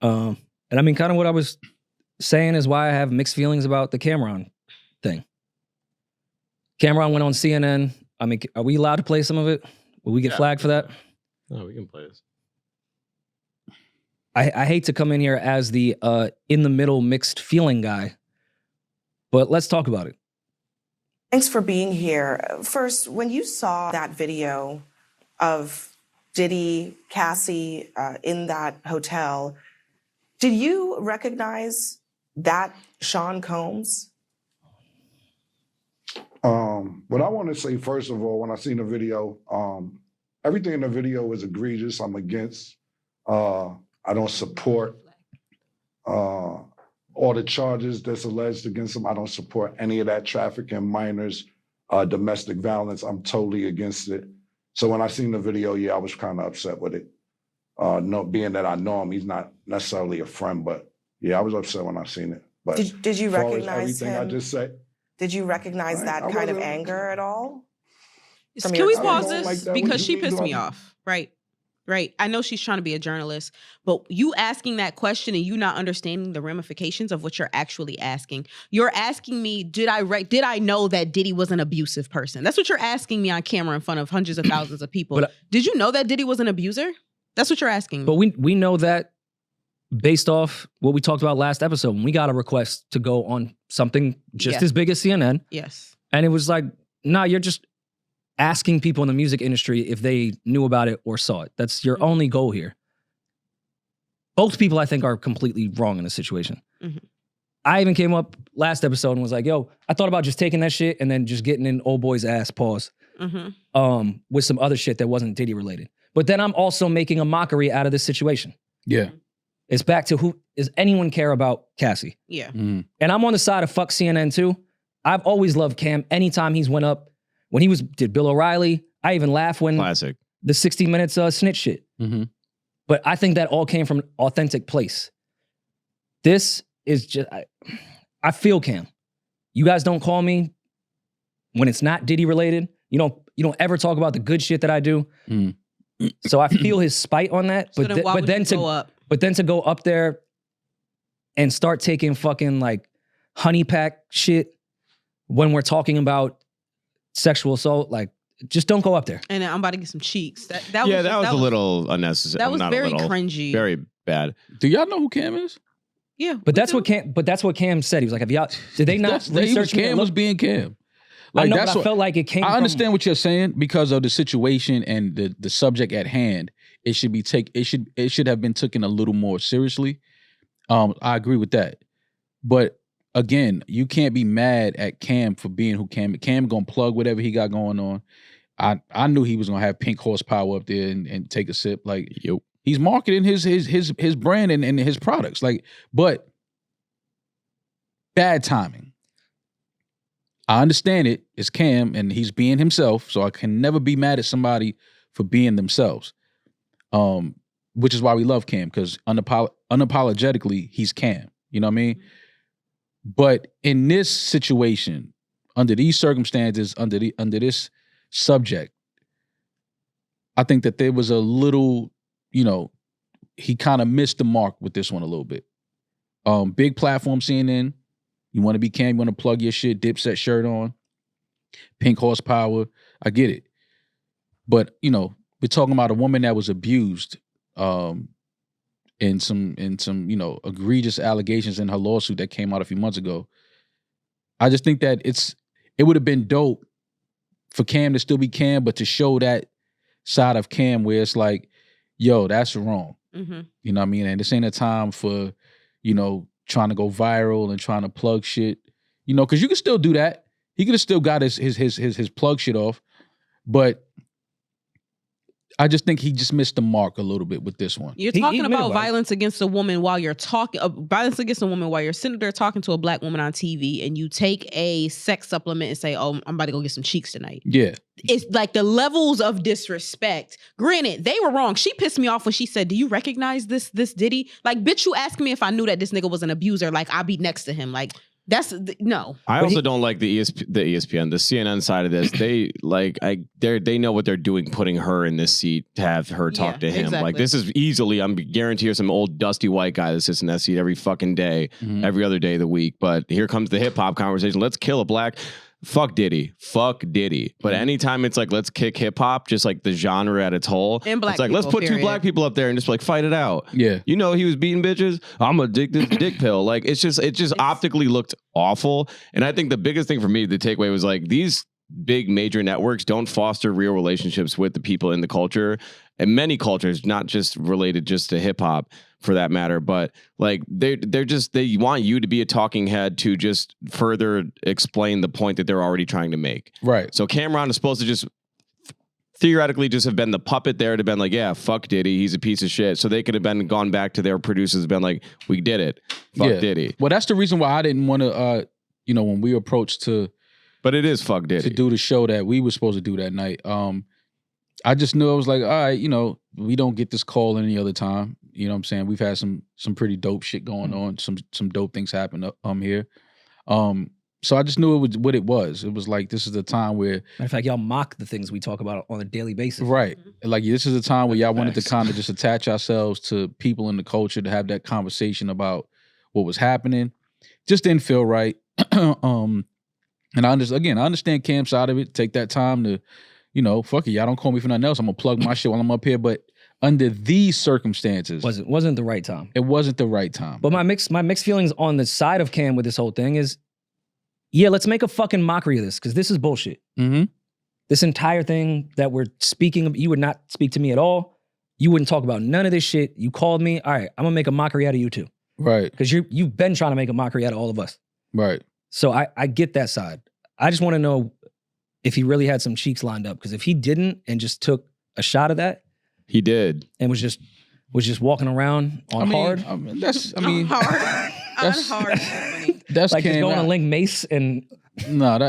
And I mean, kind of what I was saying is why I have mixed feelings about the Cameron thing. Cameron went on CNN. I mean, are we allowed to play some of it? Will we get flagged for that? No, we can play this. I hate to come in here as the in the middle mixed feeling guy, but let's talk about it. Thanks for being here. First, when you saw that video of Diddy, Cassie in that hotel, did you recognize that Sean Combs? What I want to say, first of all, when I seen the video, everything in the video is egregious. I'm against. I don't support all the charges that's alleged against him. I don't support any of that trafficking, minors, domestic violence. I'm totally against it. So when I seen the video, yeah, I was kind of upset with it. Being that I know him, he's not necessarily a friend, but yeah, I was upset when I seen it. But did you recognize everything him? I just said. Did you recognize that kind of anger at all? Can we pause this? Because she pissed me off, right? Right. I know she's trying to be a journalist, but you asking that question and you not understanding the ramifications of what you're actually asking. You're asking me, did I know that Diddy was an abusive person? That's what you're asking me on camera in front of hundreds of thousands of people. But, did you know that Diddy was an abuser? That's what you're asking me. But we know that based off what we talked about last episode, when we got a request to go on something just as big as CNN. Yes. And it was like, nah, you're just asking people in the music industry if they knew about it or saw it. That's your only goal here. Both people, I think, are completely wrong in this situation. Mm-hmm. I even came up last episode and was like, yo, I thought about just taking that shit and then just getting in old boy's ass, pause, with some other shit that wasn't Diddy related. But then I'm also making a mockery out of this situation. Yeah. It's back to who, does anyone care about Cassie? Yeah. And I'm on the side of fuck CNN too. I've always loved Cam. Anytime he's went up, when he did Bill O'Reilly, I even laugh when Classic. The 60 Minutes snitch shit. Mm-hmm. But I think that all came from an authentic place. This is just, I feel Cam. You guys don't call me when it's not Diddy related. You don't ever talk about the good shit that I do. Mm. So I feel his spite on that. So but then to go up there and start taking fucking like honey pack shit when we're talking about sexual assault, like, just don't go up there. And I'm about to get some cheeks. That was a little unnecessary. That was very cringy. Very bad. Do y'all know who Cam is? Yeah. But that's what Cam said. He was like, did they not research Cam was being Cam. Like, I know, but I felt like it came I understand what you're saying because of the situation and the subject at hand. It should have been taken a little more seriously. I agree with that. But again, you can't be mad at Cam for being who Cam gonna plug whatever he got going on. I knew he was gonna have pink horsepower up there and take a sip. Like, he's marketing his brand and his products. Like, but bad timing. I understand it. It's Cam and he's being himself, so I can never be mad at somebody for being themselves. Which is why we love Cam, because unapologetically he's Cam. You know what I mean? But in this situation, under these circumstances, under this subject, I think that there was a little, he kind of missed the mark with this one a little bit. Big platform CNN. You want to be Cam, you want to plug your shit, Dipset shirt on, pink horsepower. I get it. But, we're talking about a woman that was abused in some egregious allegations in her lawsuit that came out a few months ago. I just think that it would have been dope for Cam to still be Cam, but to show that side of Cam where it's like, yo, that's wrong. Mm-hmm. You know what I mean? And this ain't a time for, trying to go viral and trying to plug shit. Because you can still do that. He could have still got his plug shit off. But I just think he just missed the mark a little bit with this one. You're talking about violence against a woman while you're talking, violence against a woman while you're sitting there talking to a black woman on TV, and you take a sex supplement and say, oh, I'm about to go get some cheeks tonight. Yeah. It's like the levels of disrespect. Granted, they were wrong. She pissed me off when she said, do you recognize this Diddy? Like, bitch, you asked me if I knew that this nigga was an abuser. Like, I'll be next to him. Like, No. I also don't like the ESPN, the CNN side of this. They know what they're doing, putting her in this seat to have her talk to him. Exactly. Like this is easily, I'm guarantee some old dusty white guy that sits in that seat every fucking day, every other day of the week. But here comes the hip hop conversation. Let's kill a black. Fuck Diddy. But anytime it's like, let's kick hip hop, just like the genre at its whole. And black it's like, let's put two black people up there and just like fight it out. Yeah. You know, he was beating bitches. I'm addicted to dick pill. Like, it just optically looked awful. And I think the biggest thing for me, the takeaway was like, these big major networks don't foster real relationships with the people in the culture. And many cultures, not just related just to hip hop for that matter, but like they want you to be a talking head to just further explain the point that they're already trying to make. Right. So Cameron is supposed to just theoretically just have been the puppet there to been like, yeah, fuck Diddy, he's a piece of shit. So they could have been gone back to their producers and been like, we did it. Fuck Diddy. Well, that's the reason why I didn't want to when we approached but it is fuck Diddy. to do the show that we were supposed to do that night. I just knew I was like, all right, we don't get this call any other time. You know what I'm saying? We've had some pretty dope shit going on. Some dope things happen here. So I just knew it was what it was. It was like, this is the time where... Matter of fact, y'all mock the things we talk about on a daily basis. Right. Like, this is the time where y'all wanted to kind of just attach ourselves to people in the culture to have that conversation about what was happening. Just didn't feel right. And I understand Cam's side of it. Take that time to, fuck it. Y'all don't call me for nothing else. I'm going to plug my shit while I'm up here. But under these circumstances... Wasn't the right time. It wasn't the right time. But my mixed feelings on the side of Cam with this whole thing is, yeah, let's make a fucking mockery of this, because this is bullshit. Mm-hmm. This entire thing that we're speaking of, you would not speak to me at all. You wouldn't talk about none of this shit. You called me. All right, I'm going to make a mockery out of you too. Right. Because you've been trying to make a mockery out of all of us. Right. So I get that side. I just want to know if he really had some cheeks lined up. Because if he didn't and just took a shot of that. He did. And was just walking around on hard. That's hard. That's like Cam. just going to link Mace and... No,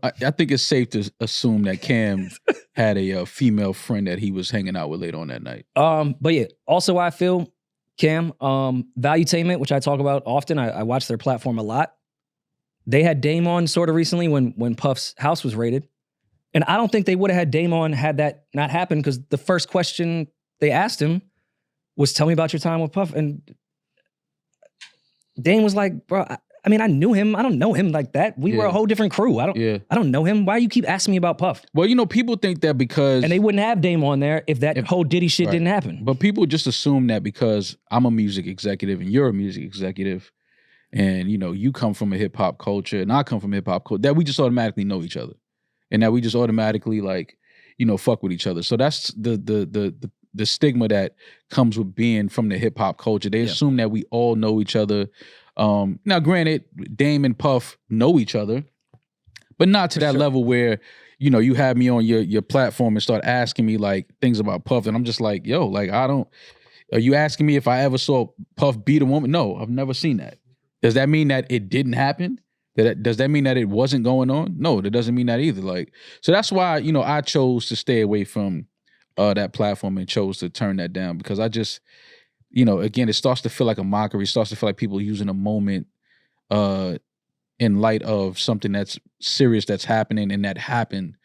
I think it's safe to assume that Cam had a female friend that he was hanging out with later on that night. But yeah, also I feel, Cam, Valuetainment, which I talk about often, I watch their platform a lot. They had Dame on sort of recently when Puff's house was raided. And I don't think they would have had Dame on had that not happened, because the first question they asked him was, tell me about your time with Puff. And Dame was like, bro, I knew him. I don't know him like that. We were a whole different crew. I don't know him. Why you keep asking me about Puff? Well, people think that because... And they wouldn't have Dame on there if that whole Diddy shit didn't happen. But people just assume that because I'm a music executive and you're a music executive and, you come from a hip-hop culture and I come from hip-hop culture, that we just automatically know each other. And that we just automatically, fuck with each other. So that's the stigma that comes with being from the hip-hop culture. They assume that we all know each other. Now, granted, Dame and Puff know each other, but not to that level where, you have me on your platform and start asking me things about Puff. And I'm just like, yo, are you asking me if I ever saw Puff beat a woman? No, I've never seen that. Does that mean that it didn't happen? Does that mean that it wasn't going on? No, that doesn't mean that either. So that's why, I chose to stay away from that platform and chose to turn that down, because I just, again, it starts to feel like a mockery. It starts to feel like people using a moment in light of something that's serious that's happening and that happened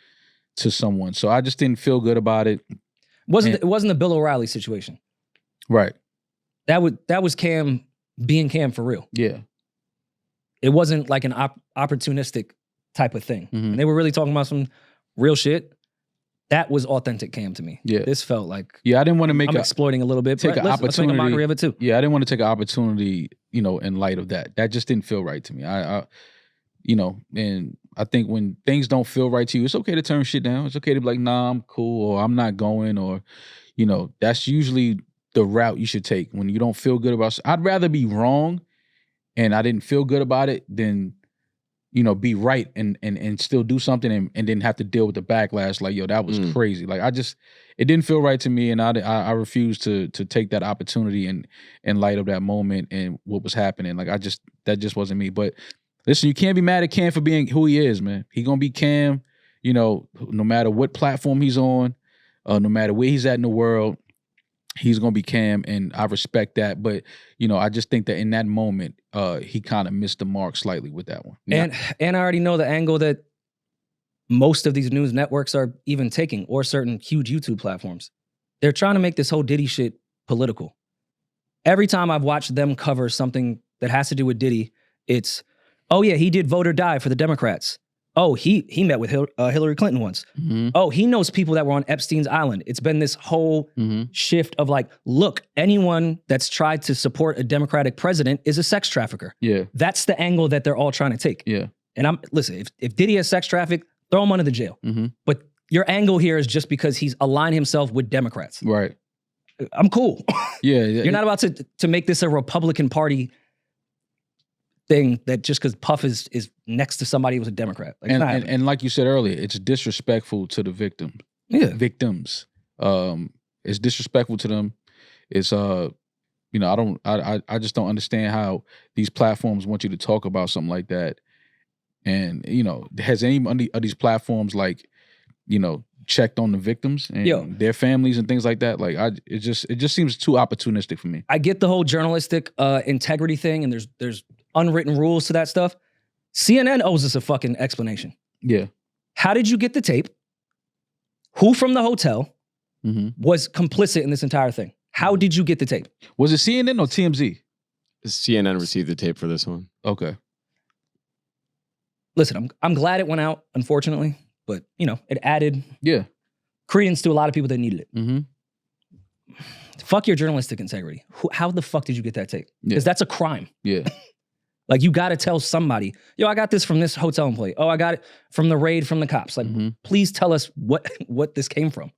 to someone. So I just didn't feel good about it. It wasn't the Bill O'Reilly situation. Right. That was Cam being Cam for real. Yeah. It wasn't like an opportunistic type of thing. Mm-hmm. And they were really talking about some real shit. That was authentic Cam to me. Yeah. This felt like... Yeah, I didn't want to I'm exploiting a little bit. Take an opportunity. Let's make a mockery of it too. Yeah, I didn't want to take an opportunity, in light of that. That just didn't feel right to me. I and I think when things don't feel right to you, it's okay to turn shit down. It's okay to be like, nah, I'm cool, or I'm not going, or, that's usually the route you should take when you don't feel good about... I'd rather be wrong and I didn't feel good about it than, be right and still do something and then have to deal with the backlash. Like, yo, that was crazy. Like, it didn't feel right to me, and I refused to take that opportunity in light of that moment and what was happening. Like, that just wasn't me. But listen, you can't be mad at Cam for being who he is, man. He gonna be Cam, no matter what platform he's on, no matter where he's at in the world. he's gonna be Cam, and I respect that. But I just think that in that moment, he kind of missed the mark slightly with that one. And I already know the angle that most of these news networks are even taking, or certain huge YouTube platforms. They're trying to make this whole Diddy shit political. Every time I've watched them cover something that has to do with Diddy, it's, oh yeah, he did vote or die for the Democrats. Oh, he met with Hillary Clinton once. Mm-hmm. Oh, he knows people that were on Epstein's island. It's been this whole shift of like, look, anyone that's tried to support a Democratic president is a sex trafficker. Yeah. That's the angle that they're all trying to take. Yeah. And listen, if Diddy has sex traffic, throw him under the jail. Mm-hmm. But your angle here is just because he's aligned himself with Democrats. Right. I'm cool. Yeah. You're not about to make this a Republican Party thing that just because Puff is next to somebody who's a Democrat. Like, and like you said earlier, it's disrespectful to the victims. It's disrespectful to them. It's I just don't understand how these platforms want you to talk about something like that. And has any of these platforms checked on the victims and their families and things like that? Like it just seems too opportunistic for me. I get the whole journalistic integrity thing, and there's unwritten rules to that stuff. CNN owes us a fucking explanation. Yeah. How did you get the tape? Who from the hotel was complicit in this entire thing? How did you get the tape? Was it CNN or TMZ? CNN received the tape for this one. Okay. Listen, I'm glad it went out, unfortunately, but it added credence to a lot of people that needed it. Mm-hmm. Fuck your journalistic integrity. How the fuck did you get that tape? Because that's a crime. Yeah. Like, you got to tell somebody, yo, I got this from this hotel employee. Oh, I got it from the raid from the cops. Like, please tell us what this came from.